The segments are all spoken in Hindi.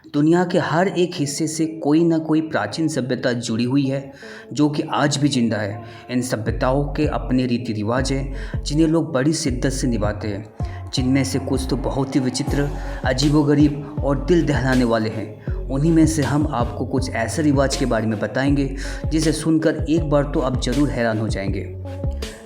दुनिया के हर एक हिस्से से कोई ना कोई प्राचीन सभ्यता जुड़ी हुई है जो कि आज भी जिंदा है। इन सभ्यताओं के अपने रीति रिवाज हैं जिन्हें लोग बड़ी शिद्दत से निभाते हैं, जिनमें से कुछ तो बहुत ही विचित्र, अजीबोगरीब और दिल दहलाने वाले हैं। उन्हीं में से हम आपको कुछ ऐसे रिवाज के बारे में बताएंगे जिसे सुनकर एक बार तो आप ज़रूर हैरान हो जाएंगे।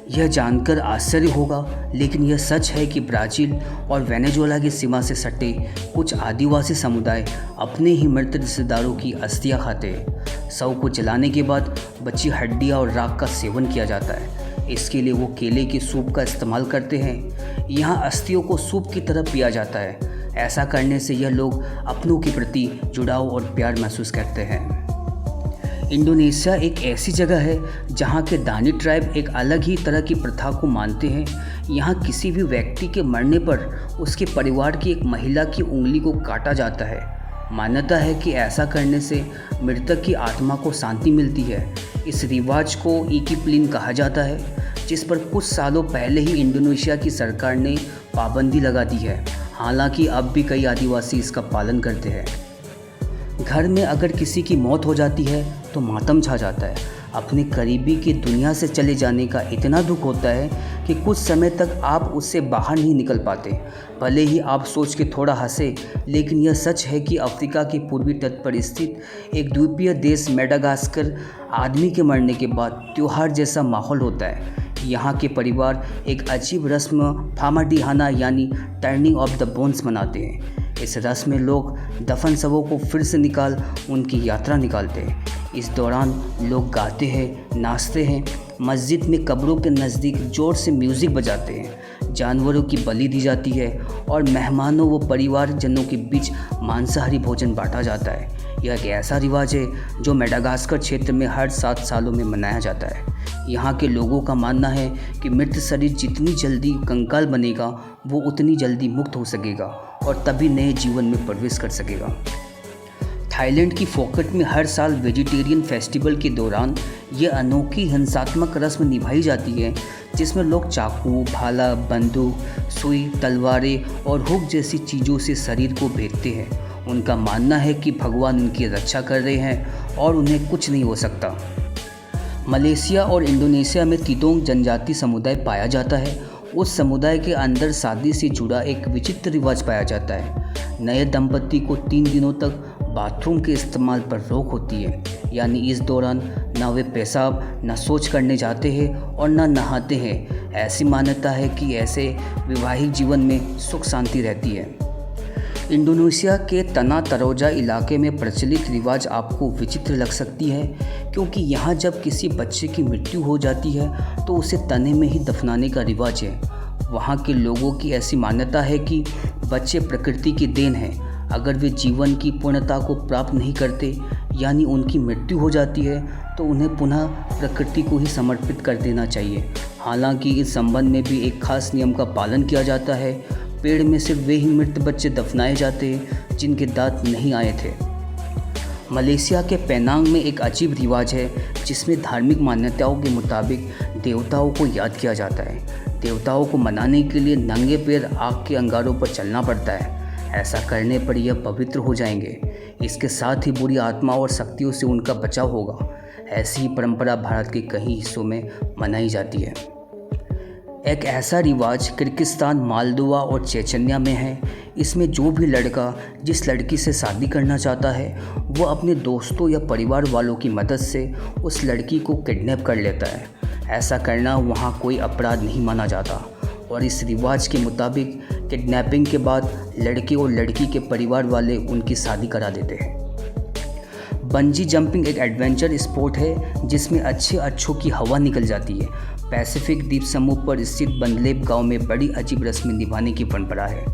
यह जानकर आश्चर्य होगा, लेकिन यह सच है कि ब्राज़ील और वेनेजुएला की सीमा से सटे कुछ आदिवासी समुदाय अपने ही मृत रिश्तेदारों की अस्थियां खाते हैं। शव को जलाने के बाद बची हड्डियां और राख का सेवन किया जाता है। इसके लिए वो केले की सूप का इस्तेमाल करते हैं। यहाँ अस्थियों को सूप की तरह पिया जाता है। ऐसा करने से यह लोग अपनों के प्रति जुड़ाव और प्यार महसूस करते हैं। इंडोनेशिया एक ऐसी जगह है जहाँ के दानी ट्राइब एक अलग ही तरह की प्रथा को मानते हैं। यहाँ किसी भी व्यक्ति के मरने पर उसके परिवार की एक महिला की उंगली को काटा जाता है। मान्यता है कि ऐसा करने से मृतक की आत्मा को शांति मिलती है। इस रिवाज को इकिप्लिन कहा जाता है, जिस पर कुछ सालों पहले ही इंडोनेशिया की सरकार ने पाबंदी लगा दी है। हालांकि अब भी कई आदिवासी इसका पालन करते हैं। घर में अगर किसी की मौत हो जाती है तो मातम छा जाता है। अपने करीबी की दुनिया से चले जाने का इतना दुख होता है कि कुछ समय तक आप उससे बाहर नहीं निकल पाते। भले ही आप सोच के थोड़ा हंसे, लेकिन यह सच है कि अफ्रीका के पूर्वी तट पर स्थित एक द्वीपीय देश मेडागास्कर आदमी के मरने के बाद त्योहार जैसा माहौल होता है। यहाँ के परिवार एक अजीब रस्म फामाडिहाना यानी टर्निंग ऑफ द बोन्स मनाते हैं। इस रस्म में लोग दफन शवों को फिर से निकाल उनकी यात्रा निकालते हैं। इस दौरान लोग गाते हैं, नाचते हैं, मस्जिद में कब्रों के नज़दीक ज़ोर से म्यूज़िक बजाते हैं, जानवरों की बलि दी जाती है और मेहमानों व परिवारजनों के बीच मांसाहारी भोजन बांटा जाता है। यह एक ऐसा रिवाज है जो मेडागास्कर क्षेत्र में हर 7 सालों में मनाया जाता है। यहाँ के लोगों का मानना है कि मृत शरीर जितनी जल्दी कंकाल बनेगा वो उतनी जल्दी मुक्त हो सकेगा और तभी नए जीवन में प्रवेश कर सकेगा। थाईलैंड की फोकट में हर साल वेजिटेरियन फेस्टिवल के दौरान ये अनोखी हिंसात्मक रस्म निभाई जाती है, जिसमें लोग चाकू, भाला, बंदूक, सुई, तलवारें और हुक जैसी चीज़ों से शरीर को भेदते हैं। उनका मानना है कि भगवान उनकी रक्षा कर रहे हैं और उन्हें कुछ नहीं हो सकता। मलेशिया और इंडोनेशिया में तीतोंग जनजाति समुदाय पाया जाता है। उस समुदाय के अंदर शादी से जुड़ा एक विचित्र रिवाज पाया जाता है। नए दंपति को 3 दिनों तक बाथरूम के इस्तेमाल पर रोक होती है, यानी इस दौरान न वे पेशाब, न शौच करने जाते हैं और न नहाते हैं। ऐसी मान्यता है कि ऐसे वैवाहिक जीवन में सुख शांति रहती है। इंडोनेशिया के तना तरोजा इलाके में प्रचलित रिवाज आपको विचित्र लग सकती है, क्योंकि यहाँ जब किसी बच्चे की मृत्यु हो जाती है तो उसे तने में ही दफनाने का रिवाज है। वहाँ के लोगों की ऐसी मान्यता है कि बच्चे प्रकृति की देन हैं। अगर वे जीवन की पूर्णता को प्राप्त नहीं करते, यानी उनकी मृत्यु हो जाती है, तो उन्हें पुनः प्रकृति को ही समर्पित कर देना चाहिए। हालांकि इस संबंध में भी एक खास नियम का पालन किया जाता है। पेड़ में सिर्फ वे ही मृत बच्चे दफनाए जाते हैं जिनके दांत नहीं आए थे। मलेशिया के पेनांग में एक अजीब रिवाज है जिसमें धार्मिक मान्यताओं के मुताबिक देवताओं को याद किया जाता है। देवताओं को मनाने के लिए नंगे पैर आग के अंगारों पर चलना पड़ता है। ऐसा करने पर यह पवित्र हो जाएंगे। इसके साथ ही बुरी आत्मा और शक्तियों से उनका बचाव होगा। ऐसी ही परंपरा भारत के कई हिस्सों में मनाई जाती है। एक ऐसा रिवाज किर्गिस्तान, मालदोवा और चेचन्या में है। इसमें जो भी लड़का जिस लड़की से शादी करना चाहता है वो अपने दोस्तों या परिवार वालों की मदद से उस लड़की को किडनैप कर लेता है। ऐसा करना वहाँ कोई अपराध नहीं माना जाता और इस रिवाज के मुताबिक किडनैपिंग के बाद लड़के और लड़की के परिवार वाले उनकी शादी करा देते हैं। बंजी जंपिंग एक एडवेंचर स्पोर्ट है जिसमें अच्छों की हवा निकल जाती है। पैसिफिक द्वीप समूह पर स्थित बंदलेप गांव में बड़ी अजीब रस्में निभाने की परंपरा है,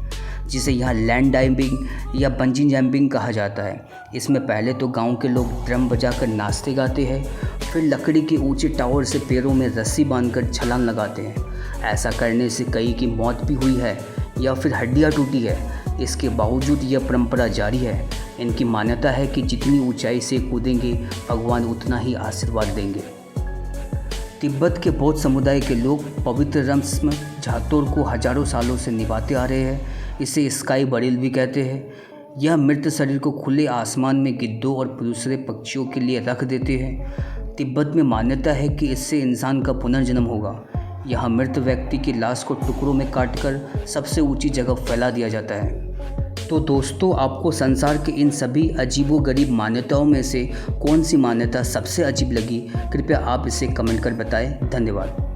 जिसे यहाँ लैंड डाइविंग या बंजी जंपिंग कहा जाता है। इसमें पहले तो गांव के लोग ड्रम बजाकर नाचते गाते हैं, फिर लकड़ी के ऊंचे टावर से पैरों में रस्सी बांधकर छलांग लगाते हैं। ऐसा करने से कई की मौत भी हुई है या फिर हड्डियाँ टूटी है। इसके बावजूद यह परंपरा जारी है। इनकी मान्यता है कि जितनी ऊंचाई से कूदेंगे भगवान उतना ही आशीर्वाद देंगे। तिब्बत के बौद्ध समुदाय के लोग पवित्र रस्म झातोर को हजारों सालों से निभाते आ रहे हैं। इसे स्काई बरील भी कहते हैं। यह मृत शरीर को खुले आसमान में गिद्धों और दूसरे पक्षियों के लिए रख देते हैं। तिब्बत में मान्यता है कि इससे इंसान का पुनर्जन्म होगा। यहाँ मृत व्यक्ति की लाश को टुकड़ों में काटकर सबसे ऊंची जगह फैला दिया जाता है। तो दोस्तों, आपको संसार के इन सभी अजीबोगरीब मान्यताओं में से कौन सी मान्यता सबसे अजीब लगी? कृपया आप इसे कमेंट कर बताएं। धन्यवाद।